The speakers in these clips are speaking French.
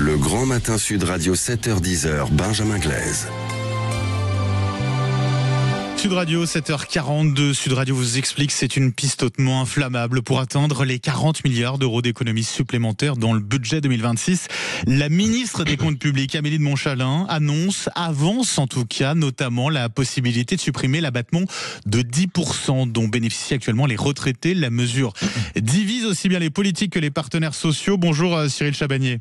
Le Grand Matin Sud Radio 7h-10h, Benjamin Glaise. Sud Radio, 7h42, Sud Radio vous explique, c'est une piste hautement inflammable pour atteindre les 40 milliards d'euros d'économies supplémentaires dans le budget 2026. La ministre des Comptes publics, Amélie de Montchalin, avance en tout cas, notamment la possibilité de supprimer l'abattement de 10% dont bénéficient actuellement les retraités. La mesure divise aussi bien les politiques que les partenaires sociaux. Bonjour Cyril Chabagnier.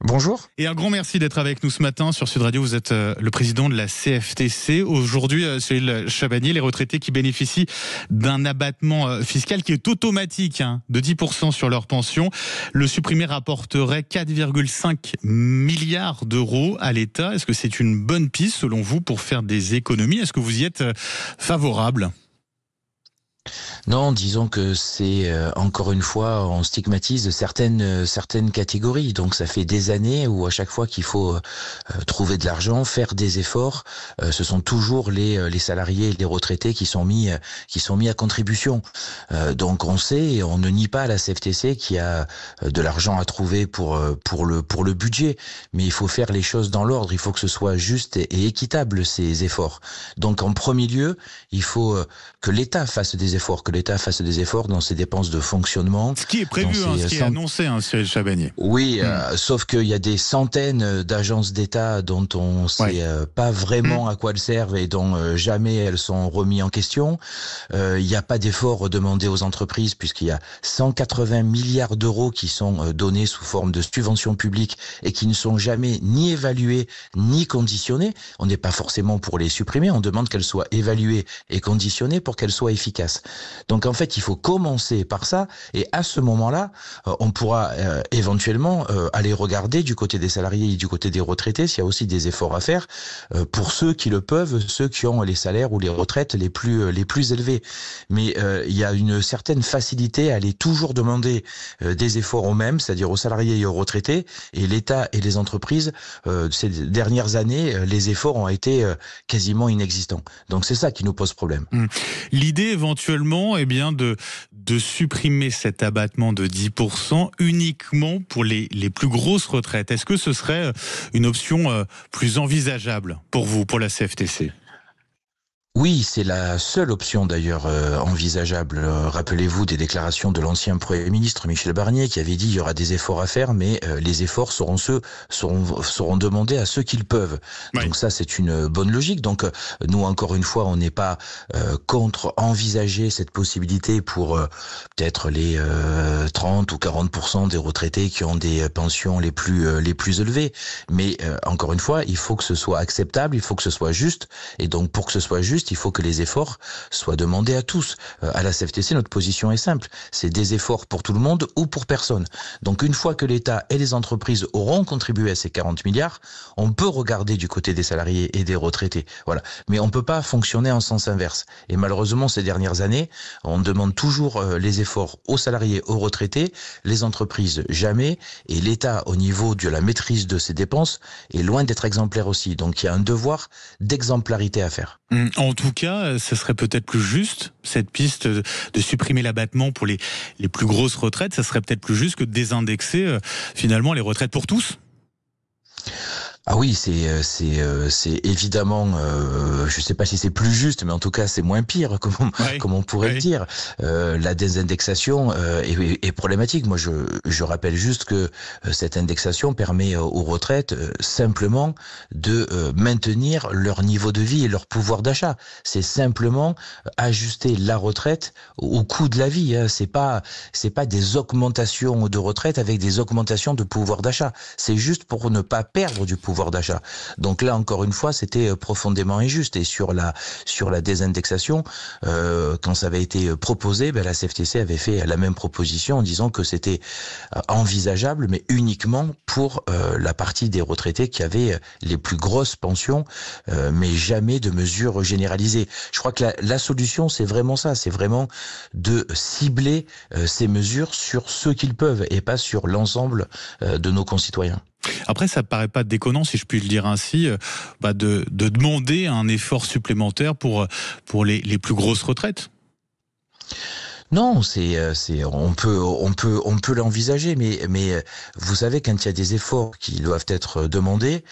Bonjour. Et un grand merci d'être avec nous ce matin sur Sud Radio. Vous êtes le président de la CFTC. Aujourd'hui, Cyril Chabagnier, les retraités qui bénéficient d'un abattement fiscal qui est automatique de 10% sur leur pension. Le supprimer rapporterait 4,5 milliards d'euros à l'État. Est-ce que c'est une bonne piste selon vous pour faire des économies? Est-ce que vous y êtes favorable? Non, disons que c'est encore une fois, on stigmatise certaines catégories. Donc ça fait des années où à chaque fois qu'il faut trouver de l'argent, faire des efforts, ce sont toujours les salariés et les retraités qui sont mis à contribution. Donc on sait, et on ne nie pas à la CFTC qu'il y a de l'argent à trouver pour le budget, mais il faut faire les choses dans l'ordre. Il faut que ce soit juste et équitable ces efforts. Donc en premier lieu, il faut que l'État fasse des efforts dans ses dépenses de fonctionnement. Ce qui est prévu, ce qui est annoncé, Cyril Chabagnier. Oui, sauf qu'il y a des centaines d'agences d'État dont on ne sait pas vraiment à quoi elles servent et dont jamais elles sont remises en question. Il n'y a pas d'efforts demandés aux entreprises puisqu'il y a 180 milliards d'euros qui sont donnés sous forme de subventions publiques et qui ne sont jamais ni évalués ni conditionnés. On n'est pas forcément pour les supprimer, on demande qu'elles soient évaluées et conditionnées pour qu'elles soient efficaces. Donc en fait, il faut commencer par ça et à ce moment-là, on pourra éventuellement aller regarder du côté des salariés et du côté des retraités s'il y a aussi des efforts à faire pour ceux qui le peuvent, ceux qui ont les salaires ou les retraites les plus élevés. Mais il y a une certaine facilité à aller toujours demander des efforts aux mêmes, c'est-à-dire aux salariés et aux retraités, et l'État et les entreprises, ces dernières années, les efforts ont été quasiment inexistants. Donc c'est ça qui nous pose problème. L'idée éventuellement de supprimer cet abattement de 10% uniquement pour les plus grosses retraites. Est-ce que ce serait une option plus envisageable pour vous, pour la CFTC ? Oui, c'est la seule option d'ailleurs envisageable. Rappelez-vous des déclarations de l'ancien Premier ministre Michel Barnier qui avait dit il y aura des efforts à faire, mais les efforts seront demandés à ceux qui le peuvent. Oui. Donc ça, c'est une bonne logique. Donc nous, encore une fois, on n'est pas contre envisager cette possibilité pour peut-être les 30 ou 40% des retraités qui ont des pensions les plus élevées. Mais encore une fois, il faut que ce soit acceptable, il faut que ce soit juste. Et donc pour que ce soit juste, il faut que les efforts soient demandés à tous. À la CFTC, notre position est simple. C'est des efforts pour tout le monde ou pour personne. Donc une fois que l'État et les entreprises auront contribué à ces 40 milliards, on peut regarder du côté des salariés et des retraités. Voilà. Mais on ne peut pas fonctionner en sens inverse. Et malheureusement, ces dernières années, on demande toujours les efforts aux salariés, aux retraités, les entreprises jamais, et l'État, au niveau de la maîtrise de ses dépenses, est loin d'être exemplaire aussi. Donc il y a un devoir d'exemplarité à faire. En tout cas, ce serait peut-être plus juste, cette piste de supprimer l'abattement pour les plus grosses retraites, ça serait peut-être plus juste que de désindexer finalement les retraites pour tous. Ah oui, c'est évidemment, je sais pas si c'est plus juste, mais en tout cas c'est moins pire, comme on pourrait le dire. La désindexation est problématique. Moi, je rappelle juste que cette indexation permet aux retraites simplement de maintenir leur niveau de vie et leur pouvoir d'achat. C'est simplement ajuster la retraite au coût de la vie. C'est pas des augmentations de retraite avec des augmentations de pouvoir d'achat. C'est juste pour ne pas perdre du pouvoir d'achat. Donc là, encore une fois, c'était profondément injuste. Et sur la désindexation, quand ça avait été proposé, la CFTC avait fait la même proposition en disant que c'était envisageable, mais uniquement pour la partie des retraités qui avaient les plus grosses pensions, mais jamais de mesures généralisées. Je crois que la solution, c'est vraiment ça, c'est vraiment de cibler ces mesures sur ceux qu'ils peuvent et pas sur l'ensemble de nos concitoyens. Après, ça ne paraît pas déconnant, si je puis le dire ainsi, de demander un effort supplémentaire pour les plus grosses retraites. Non, on peut l'envisager, mais vous savez, quand il y a des efforts qui doivent être demandés,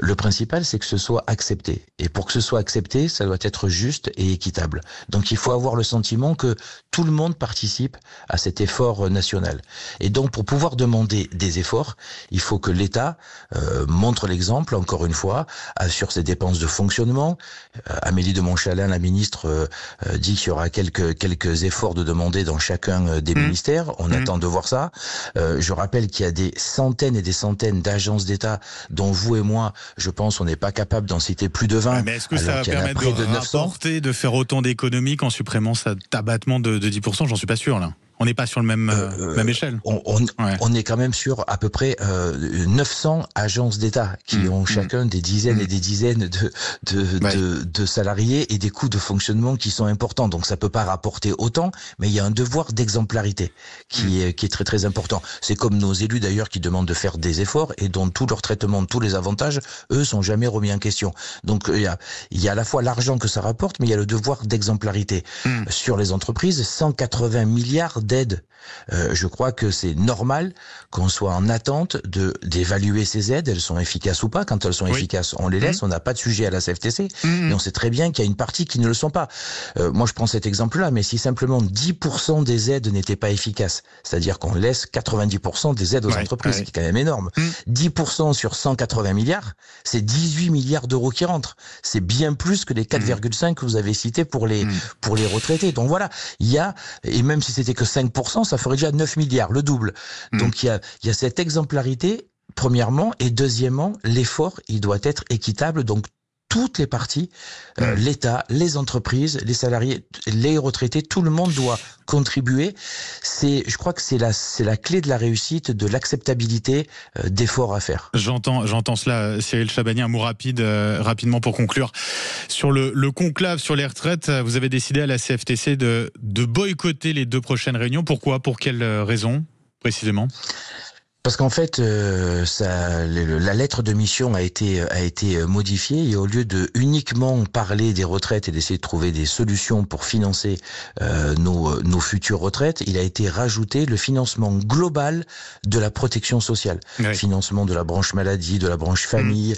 le principal c'est que ce soit accepté. Et pour que ce soit accepté, ça doit être juste et équitable. Donc il faut avoir le sentiment que tout le monde participe à cet effort national. Et donc pour pouvoir demander des efforts, il faut que l'État montre l'exemple, encore une fois, sur ses dépenses de fonctionnement. Amélie de Montchalin, la ministre, dit qu'il y aura quelques efforts de demander dans chacun des ministères. On attend de voir ça. Je rappelle qu'il y a des centaines et des centaines d'agences d'État dont vous et moi, je pense, on n'est pas capable d'en citer plus de 20. Mais est-ce que ça va permettre de faire autant d'économies qu'en supprimant cet abattement de 10%? J'en suis pas sûr, là. On n'est pas sur le même échelle. On est quand même sur à peu près 900 agences d'État qui ont chacun des dizaines et des dizaines de salariés et des coûts de fonctionnement qui sont importants. Donc ça peut pas rapporter autant, mais il y a un devoir d'exemplarité qui est très très important. C'est comme nos élus d'ailleurs qui demandent de faire des efforts et dont tout leur traitement, tous les avantages, eux, sont jamais remis en question. Donc il y a à la fois l'argent que ça rapporte, mais il y a le devoir d'exemplarité. Sur les entreprises, 180 milliards d'aides. Je crois que c'est normal qu'on soit en attente d'évaluer ces aides. Elles sont efficaces ou pas. Quand elles sont efficaces, on les laisse. On n'a pas de sujet à la CFTC. Mais on sait très bien qu'il y a une partie qui ne le sont pas. Moi, je prends cet exemple-là, mais si simplement 10% des aides n'étaient pas efficaces, c'est-à-dire qu'on laisse 90% des aides aux entreprises, ce qui est quand même énorme. 10% sur 180 milliards, c'est 18 milliards d'euros qui rentrent. C'est bien plus que les 4,5 que vous avez cités pour les retraités. Donc voilà, il y a, et même si c'était que 5%, ça ferait déjà 9 milliards, le double. Donc il y a cette exemplarité, premièrement, et deuxièmement, l'effort, il doit être équitable, donc toutes les parties, l'État, les entreprises, les salariés, les retraités, tout le monde doit contribuer. Je crois que c'est la clé de la réussite, de l'acceptabilité d'efforts à faire. J'entends cela, Cyril Chabagnier. Un mot rapidement pour conclure. Sur le conclave sur les retraites, vous avez décidé à la CFTC de boycotter les 2 prochaines réunions. Pourquoi? Pour quelles raisons, précisément? Parce qu'en fait, la lettre de mission a été modifiée et au lieu de uniquement parler des retraites et d'essayer de trouver des solutions pour financer nos futures retraites, il a été rajouté le financement global de la protection sociale, financement de la branche maladie, de la branche famille,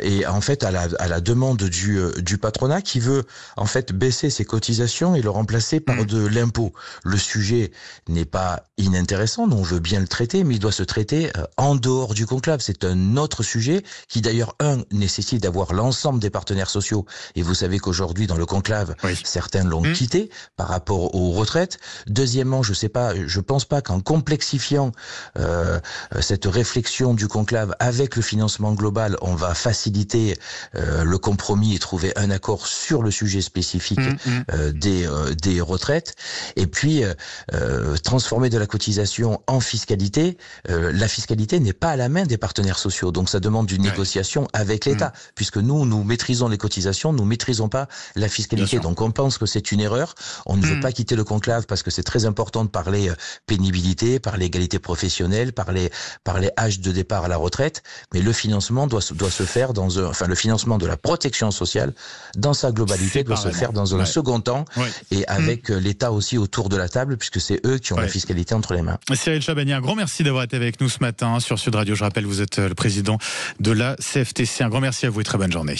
et en fait à la demande du patronat qui veut en fait baisser ses cotisations et le remplacer par de l'impôt. Le sujet n'est pas inintéressant, on veut bien le traiter, mais il doit se traiter en dehors du conclave. C'est un autre sujet qui d'ailleurs, nécessite d'avoir l'ensemble des partenaires sociaux. Et vous savez qu'aujourd'hui, dans le conclave, certains l'ont quitté par rapport aux retraites. Deuxièmement, je pense pas qu'en complexifiant cette réflexion du conclave avec le financement global, on va faciliter le compromis et trouver un accord sur le sujet spécifique des retraites. Et puis, transformer de la cotisation en fiscalité, la fiscalité n'est pas à la main des partenaires sociaux. Donc ça demande une négociation avec l'État, puisque nous maîtrisons les cotisations, nous maîtrisons pas la fiscalité. Donc on pense que c'est une erreur. On ne veut pas quitter le conclave parce que c'est très important de parler pénibilité, parler égalité professionnelle, parler âge de départ à la retraite. Mais le financement doit se faire le financement de la protection sociale dans sa globalité doit se faire dans un second temps et avec l'État aussi autour de la table, puisque c'est eux qui ont la fiscalité entre les mains. Cyril Chabagnier, un grand merci d'avoir été avec nous ce matin sur Sud Radio. Je rappelle, vous êtes le président de la CFTC. Un grand merci à vous et très bonne journée.